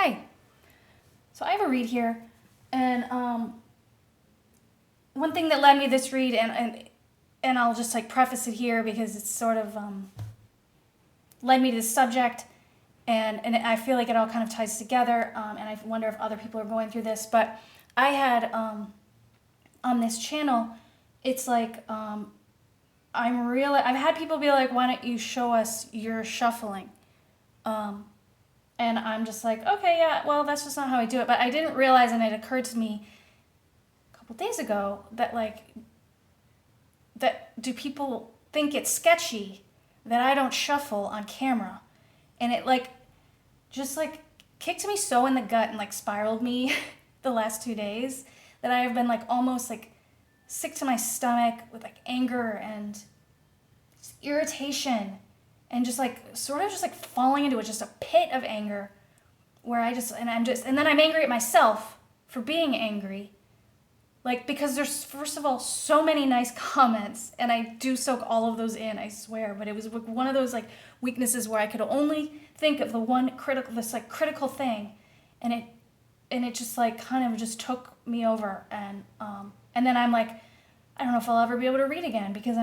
Hi. So I have a read here, and one thing that led me to this read, and I'll just like preface it here because it's sort of led me to this subject, and I feel like it all kind of ties together, and I wonder if other people are going through this. But I had on this channel, it's like I've had people be like, "Why don't you show us your shuffling?" And I'm just like, okay, yeah, well, that's just not how I do it. But I didn't realize, and it occurred to me a couple days ago, that do people think it's sketchy that I don't shuffle on camera? And it just kicked me so in the gut and spiraled me the last 2 days that I have been almost sick to my stomach with anger and irritation and just sort of just falling into just a pit of anger where and then I'm angry at myself for being angry. Because there's, first of all, so many nice comments, and I do soak all of those in, I swear, but it was one of those weaknesses where I could only think of this critical thing, and it just kind of just took me over, and then I'm I don't know if I'll ever be able to read again because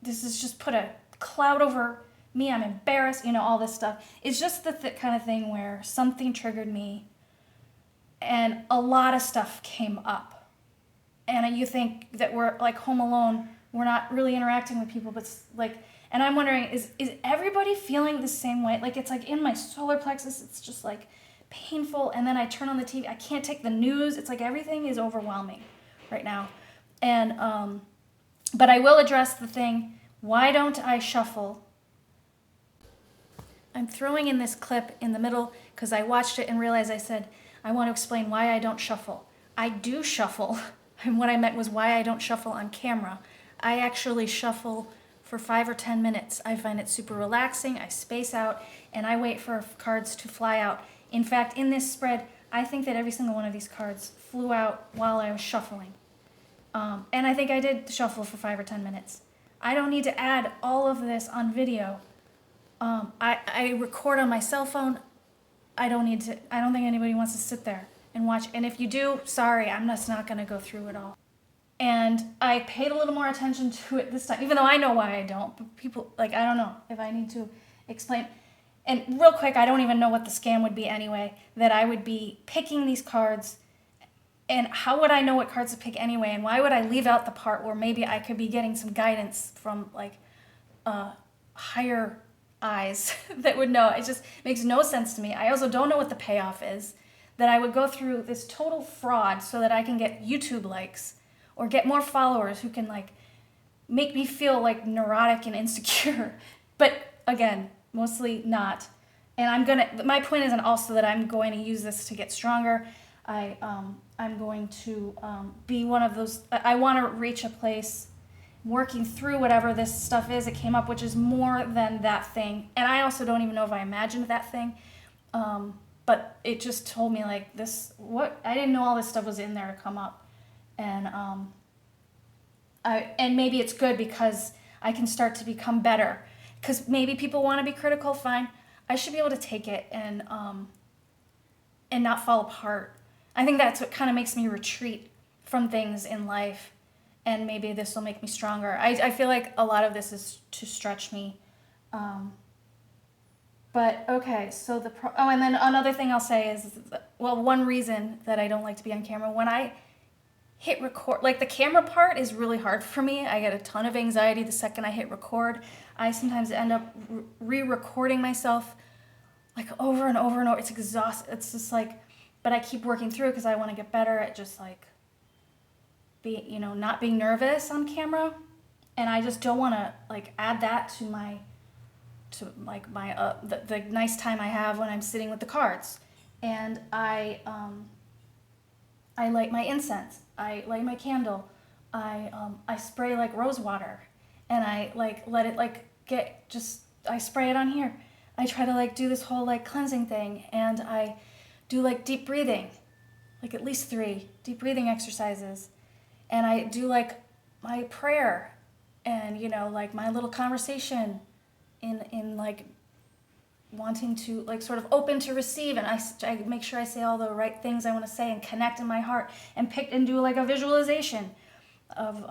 this has just put a cloud over me. I'm embarrassed, all this stuff. It's just the kind of thing where something triggered me and a lot of stuff came up. And you think that we're home alone, we're not really interacting with people, but and I'm wondering, is everybody feeling the same way? It's in my solar plexus, it's just painful. And then I turn on the TV, I can't take the news. It's everything is overwhelming right now. And, but I will address the thing, why don't I shuffle? I'm throwing in this clip in the middle because I watched it and realized I said, I want to explain why I don't shuffle. I do shuffle, and what I meant was why I don't shuffle on camera. I actually shuffle for 5 or 10 minutes. I find it super relaxing, I space out, and I wait for cards to fly out. In fact, in this spread, I think that every single one of these cards flew out while I was shuffling. And I think I did shuffle for 5 or 10 minutes. I don't need to add all of this on video. I record on my cell phone. I don't think anybody wants to sit there and watch. And if you do, sorry, I'm just not going to go through it all. And I paid a little more attention to it this time, even though I know why I don't. But people, I don't know if I need to explain. And real quick, I don't even know what the scam would be anyway, that I would be picking these cards. And how would I know what cards to pick anyway? And why would I leave out the part where maybe I could be getting some guidance from higher eyes that would know? It just makes no sense to me. I also don't know what the payoff is, that I would go through this total fraud so that I can get YouTube likes or get more followers who can make me feel neurotic and insecure. But again, mostly not. And my point isn't also that I'm going to use this to get stronger. I'm going to be one of those, I want to reach a place working through whatever this stuff is that came up, which is more than that thing. And I also don't even know if I imagined that thing. But it just told me I didn't know all this stuff was in there to come up. And and maybe it's good because I can start to become better. Because maybe people want to be critical, fine. I should be able to take it and not fall apart. I think that's what kind of makes me retreat from things in life. And maybe this will make me stronger. I feel like a lot of this is to stretch me. But okay, so and then another thing I'll say is, one reason that I don't like to be on camera, when I hit record, the camera part is really hard for me. I get a ton of anxiety the second I hit record. I sometimes end up re-recording myself over and over and over. It's exhausting. It's just but I keep working through because I want to get better at just not being nervous on camera. And I just don't want to add that to my the nice time I have when I'm sitting with the cards. And I light my incense. I light my candle. I spray rose water, and I let it I spray it on here. I try to do this whole cleansing thing, and I do deep breathing, at least 3 deep breathing exercises, and I do my prayer, and my little conversation in wanting to like sort of open to receive, and I make sure I say all the right things I want to say and connect in my heart and pick and do like a visualization of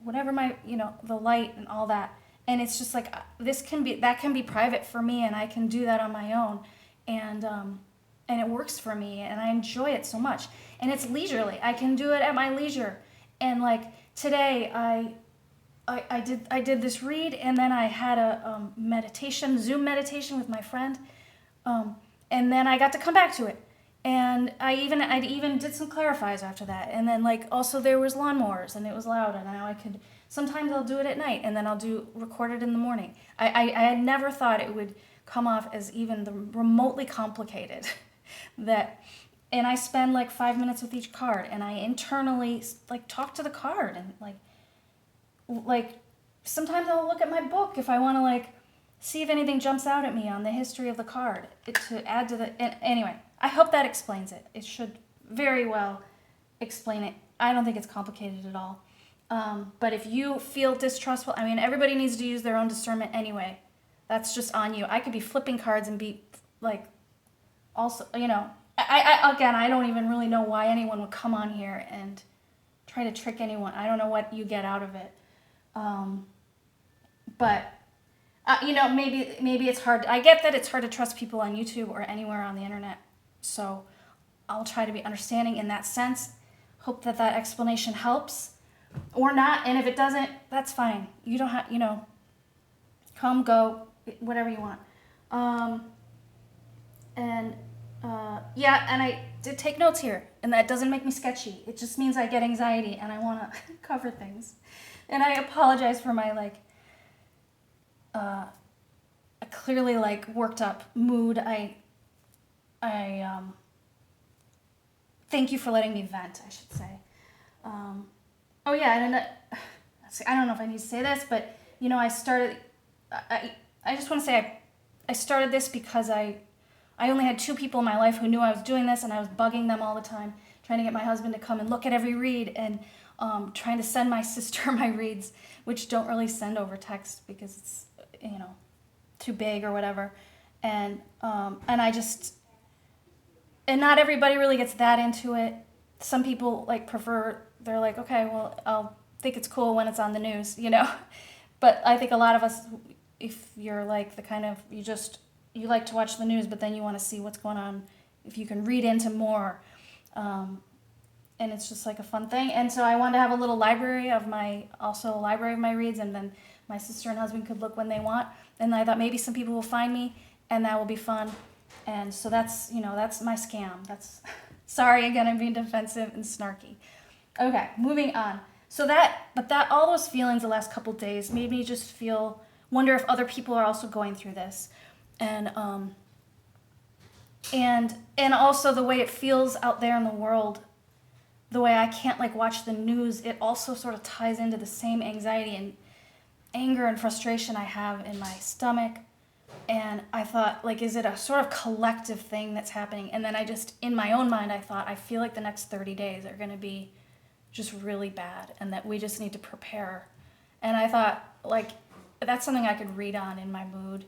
whatever my the light and all that. And it's just like that can be private for me, and I can do that on my own, and it works for me, and I enjoy it so much, and it's leisurely. I can do it at my leisure. And like today I did this read, and then I had a Zoom meditation with my friend, and then I got to come back to it, and I even did some clarifies after that, and then like also there was lawnmowers, and it was loud, and now I could sometimes I'll do it at night, and then I'll record it in the morning. I had never thought it would come off as even the remotely complicated and I spend like 5 minutes with each card, and I internally like talk to the card, and like sometimes I'll look at my book if I want to like see if anything jumps out at me on the history of the card to add to anyway, I hope that explains it. It should very well explain it. I don't think it's complicated at all. But if you feel distrustful, I mean, everybody needs to use their own discernment anyway. That's just on you. I could be flipping cards and be like, also, I don't even really know why anyone would come on here and try to trick anyone. I don't know what you get out of it. But maybe it's hard. I get that it's hard to trust people on YouTube or anywhere on the internet. So I'll try to be understanding in that sense. Hope that explanation helps. Or not, and if it doesn't, that's fine. You don't have, come, go, whatever you want. And I did take notes here, and that doesn't make me sketchy. It just means I get anxiety, and I want to cover things. And I apologize for my, clearly, worked up mood. I thank you for letting me vent, I should say. Oh yeah, and I don't know if I need to say this, but I just want to say I started this because I only had 2 people in my life who knew I was doing this, and I was bugging them all the time, trying to get my husband to come and look at every read, and trying to send my sister my reads, which don't really send over text because it's too big or whatever, and not everybody really gets that into it. Some people prefer. They're like, okay, well, I'll think it's cool when it's on the news, But I think a lot of us, if you're like the kind of, you like to watch the news, but then you want to see what's going on, if you can read into more. And it's just like a fun thing. And so I wanted to have a little library of my reads, and then my sister and husband could look when they want. And I thought maybe some people will find me, and that will be fun. And so that's my scam. Sorry again, I'm being defensive and snarky. Okay, moving on. So all those feelings the last couple days made me just wonder if other people are also going through this, and also the way it feels out there in the world, the way I can't watch the news. It also sort of ties into the same anxiety and anger and frustration I have in my stomach. And I thought, is it a sort of collective thing that's happening? And then in my own mind, I thought, I feel like the next 30 days are going to be just really bad, and that we just need to prepare. And I thought, that's something I could read on in my mood.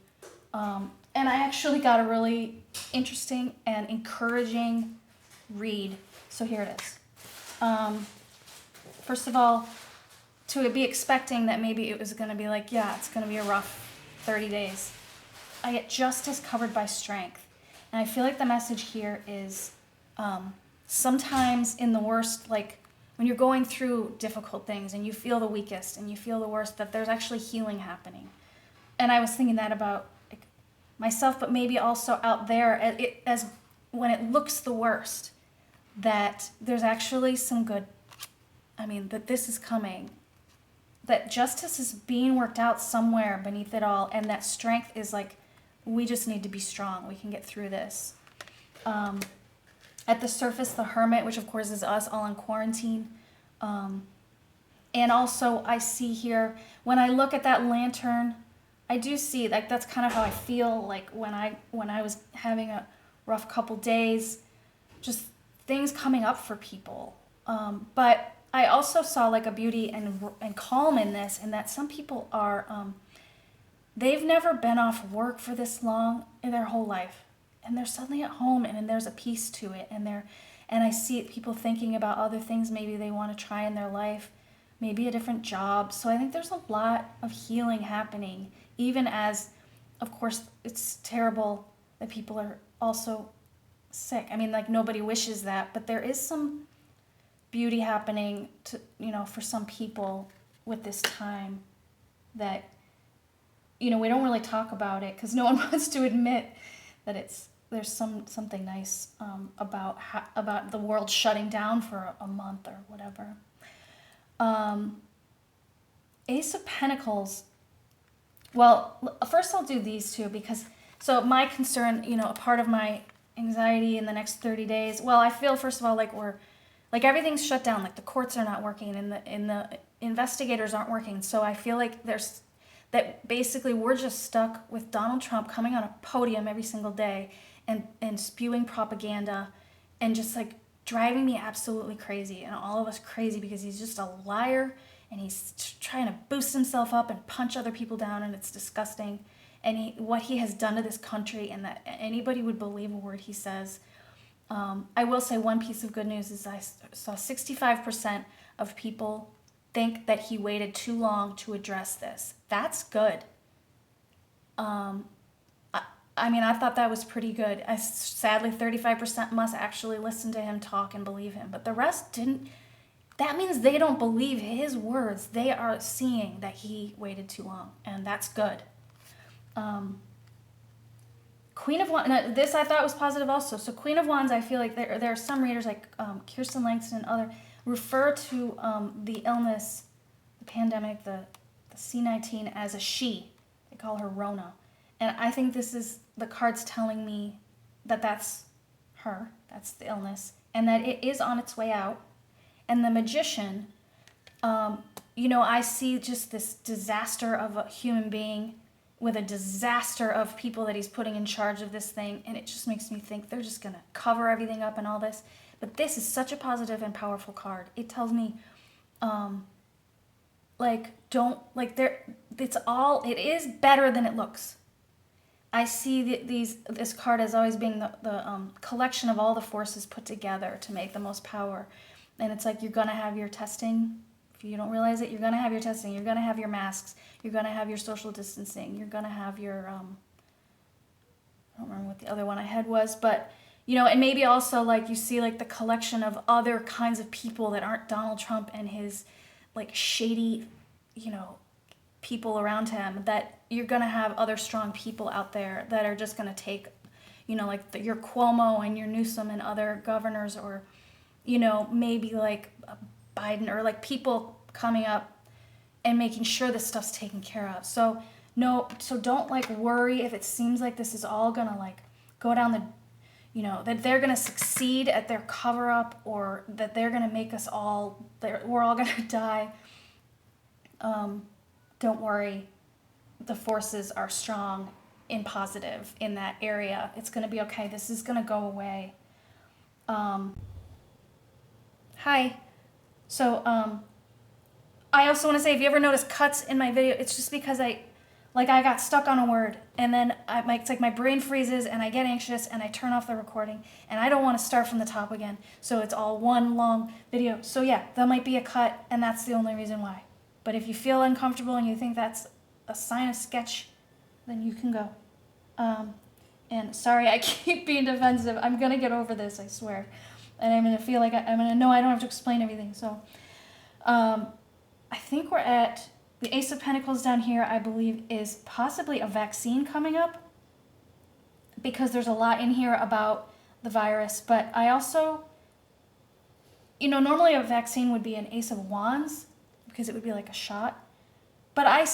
And I actually got a really interesting and encouraging read. So here it is. First of all, to be expecting that maybe it was going to be it's going to be a rough 30 days. I get justice covered by strength. And I feel like the message here is sometimes in the worst, when you're going through difficult things and you feel the weakest and you feel the worst, that there's actually healing happening. And I was thinking that about myself, but maybe also out there, as when it looks the worst, that there's actually some good, that this is coming, that justice is being worked out somewhere beneath it all, and that strength is we just need to be strong. We can get through this. At the surface, the hermit, which of course is us all in quarantine. And also I see here, when I look at that lantern, I do see that's kind of how I feel when I was having a rough couple days, just things coming up for people. But I also saw a beauty and calm in this, and that some people are they've never been off work for this long in their whole life. And they're suddenly at home, and there's a peace to it. And I see people thinking about other things maybe they want to try in their life, maybe a different job. So I think there's a lot of healing happening, even as, of course, it's terrible that people are also sick. I mean, like, nobody wishes that, but there is some beauty happening to, for some people with this time that, we don't really talk about it because no one wants to admit that there's something nice about the world shutting down for a month or whatever. Ace of Pentacles. Well, first I'll do these two because, so my concern, a part of my anxiety in the next 30 days, well, I feel first of all like everything's shut down, like the courts are not working and the investigators aren't working. So I feel like that basically we're just stuck with Donald Trump coming on a podium every single day and spewing propaganda and just like driving me absolutely crazy and all of us crazy because he's just a liar and he's trying to boost himself up and punch other people down, and it's disgusting. And what he has done to this country, and that anybody would believe a word he says. I will say one piece of good news is I saw 65% of people think that he waited too long to address this. That's good. I mean, I thought that was pretty good. Sadly, 35% must actually listen to him talk and believe him, but the rest didn't. That means they don't believe his words. They are seeing that he waited too long, and that's good. Queen of Wands, this I thought was positive also. So Queen of Wands, I feel like there are some readers like Kirsten Langston and other refer to the illness, the pandemic, the C-19 as a she. They call her Rona. And I think this is the cards telling me that that's her, that's the illness, and that it is on its way out. And the Magician, I see just this disaster of a human being with a disaster of people that he's putting in charge of this thing, and it just makes me think they're just going to cover everything up and all this. But this is such a positive and powerful card. It tells me, it is better than it looks. I see this card as always being the collection of all the forces put together to make the most power. And it's like you're going to have your testing. If you don't realize it, you're going to have your testing. You're going to have your masks. You're going to have your social distancing. You're going to have your, I don't remember what the other one I had was, but, and maybe also like you see like the collection of other kinds of people that aren't Donald Trump and his like shady, people around him, that you're going to have other strong people out there that are just going to take, like your Cuomo and your Newsom and other governors, or, maybe like Biden, or like people coming up and making sure this stuff's taken care of. So don't like worry if it seems like this is all gonna like go down the, that they're gonna succeed at their cover up, or that they're gonna make us all, we're all gonna die. Don't worry, the forces are strong and positive in that area. It's gonna be okay. This is gonna go away. Hi. So, I also want to say, if you ever notice cuts in my video, it's just because I got stuck on a word, and then it's like my brain freezes, and I get anxious, and I turn off the recording, and I don't want to start from the top again. So it's all one long video. So yeah, there might be a cut, and that's the only reason why. But if you feel uncomfortable and you think that's a sign of sketch, then you can go. And sorry, I keep being defensive. I'm going to get over this, I swear. And I'm going to feel like I'm going to know I don't have to explain everything. So I think we're at the Ace of Pentacles down here, I believe, is possibly a vaccine coming up, because there's a lot in here about the virus. But I also, normally a vaccine would be an Ace of Wands, because it would be like a shot. But I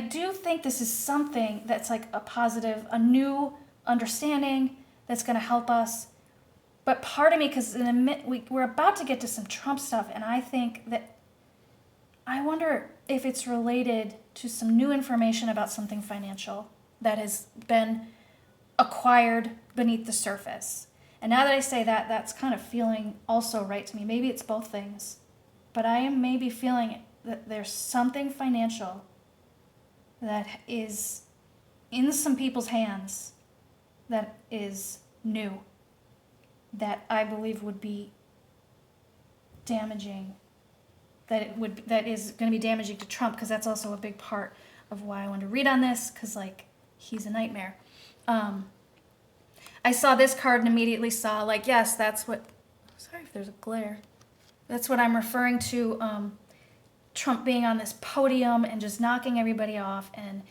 do think this is something that's like a positive, a new understanding that's going to help us. But part of me, because in a minute we're about to get to some Trump stuff, and I think that I wonder if it's related to some new information about something financial that has been acquired beneath the surface. And now that I say that, that's kind of feeling also right to me. Maybe it's both things. But I am maybe feeling that there's something financial that is in some people's hands that is new, that I believe would be damaging, that is going to be damaging to Trump, because that's also a big part of why I wanted to read on this, because like he's a nightmare. I saw this card and immediately saw like, yes, that's what, sorry if there's a glare, that's what I'm referring to, Trump being on this podium and just knocking everybody off and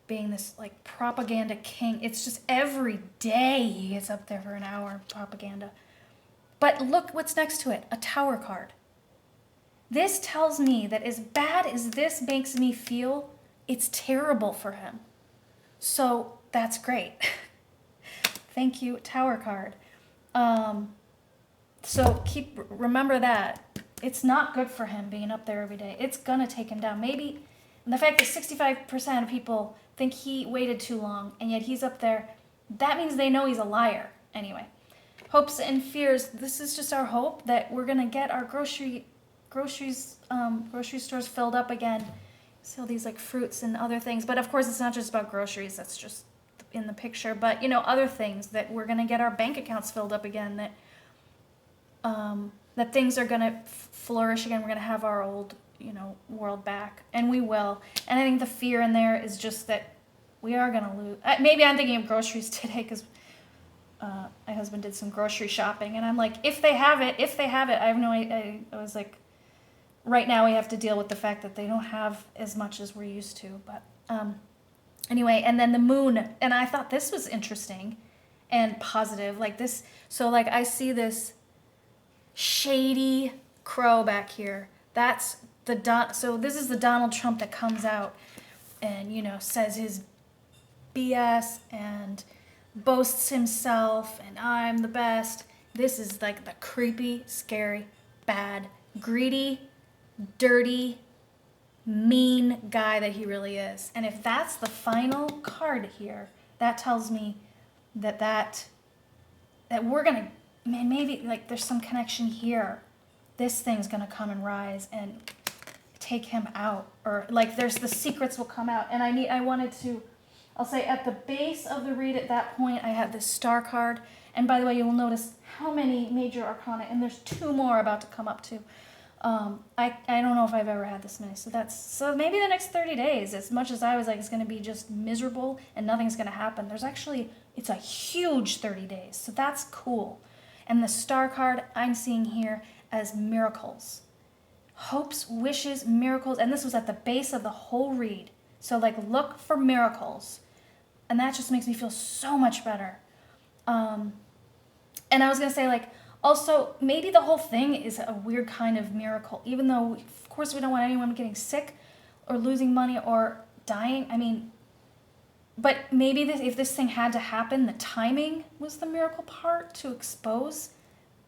being this like propaganda king. It's just every day he gets up there for an hour of propaganda. But look what's next to it, a Tower card. This tells me that as bad as this makes me feel, it's terrible for him. So that's great. Thank you, Tower card. So remember that. It's not good for him being up there every day. It's gonna take him down. Maybe, and the fact that 65% of people think he waited too long, and yet he's up there, that means they know he's a liar. Anyway, hopes and fears. This is just our hope that we're gonna get our grocery stores filled up again. Sell these like fruits and other things, but of course it's not just about groceries. That's just in the picture. But you know, other things, that we're gonna get our bank accounts filled up again. That things are gonna flourish again. We're gonna have our old, world back, and we will. And I think the fear in there is just that we are gonna lose. Maybe I'm thinking of groceries today because my husband did some grocery shopping, and I'm like, if they have it. I have no idea. I was like, right now we have to deal with the fact that they don't have as much as we're used to. But anyway, and then the moon, and I thought this was interesting and positive, like this. So like I see this shady crow back here. That's so this is the Donald Trump that comes out and says his BS and boasts himself and I'm the best. This is like the creepy, scary, bad, greedy, dirty, mean guy that he really is. And if that's the final card here, that tells me that we're gonna, man, maybe like there's some connection here. This thing's gonna come and rise and take him out, or like the secrets will come out. And I'll say at the base of the read at that point, I have this star card. And by the way, you will notice how many major arcana, and there's 2 more about to come up too. I don't know if I've ever had this many. So maybe the next 30 days, as much as I was like, it's going to be just miserable and nothing's going to happen. It's a huge 30 days. So that's cool. And the star card I'm seeing here as miracles. Hopes, wishes, miracles. And this was at the base of the whole read. So like, look for miracles. And that just makes me feel so much better. And I was going to say like, also, maybe the whole thing is a weird kind of miracle, even though, of course, we don't want anyone getting sick or losing money or dying. I mean, but maybe if this thing had to happen, the timing was the miracle part to expose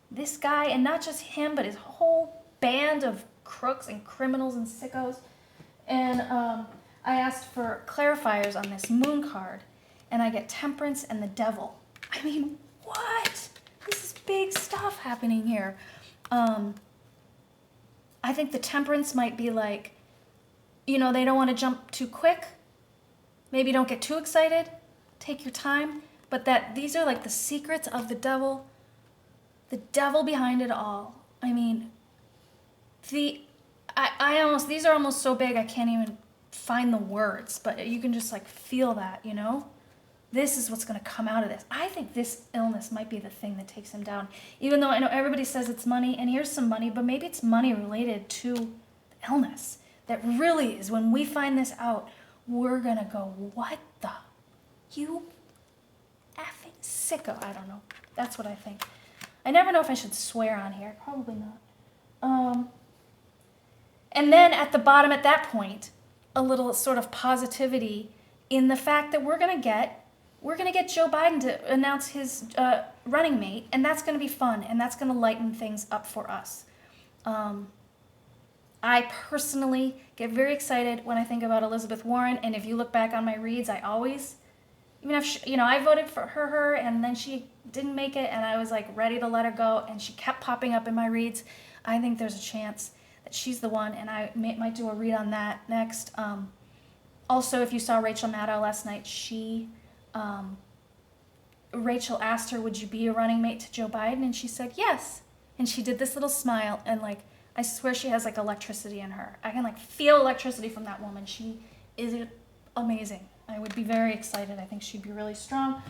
this guy, and not just him, but his whole band of crooks and criminals and sickos. And I asked for clarifiers on this moon card, and I get temperance and the devil. I mean, what? This is big stuff happening here. I think the temperance might be like, they don't want to jump too quick. Maybe don't get too excited. Take your time. But that these are like the secrets of the devil behind it all. I mean, these are almost so big I can't even find the words, but you can just like feel that, This is what's going to come out of this. I think this illness might be the thing that takes him down. Even though I know everybody says it's money, and here's some money, but maybe it's money related to the illness. That really is, when we find this out, we're going to go, what the? You effing sicko. I don't know. That's what I think. I never know if I should swear on here. Probably not. And then at the bottom at that point, a little sort of positivity in the fact that we're going to get Joe Biden to announce his running mate, and that's going to be fun, and that's going to lighten things up for us. I personally get very excited when I think about Elizabeth Warren, and if you look back on my reads, I always, even if I voted for her, and then she didn't make it, and I was like ready to let her go, and she kept popping up in my reads. I think there's a chance that she's the one, and I might do a read on that next. Also, if you saw Rachel Maddow last night, Rachel asked her, would you be a running mate to Joe Biden? And she said, yes. And she did this little smile, and like, I swear she has like electricity in her. I can like feel electricity from that woman. She is amazing. I would be very excited. I think she'd be really strong.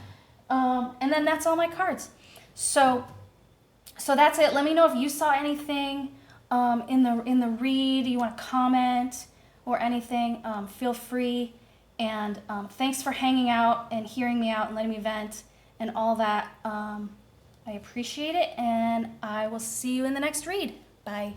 And then that's all my cards. So that's it. Let me know if you saw anything in the read. You want to comment or anything. Feel free. And thanks for hanging out and hearing me out and letting me vent and all that. I appreciate it, and I will see you in the next read. Bye.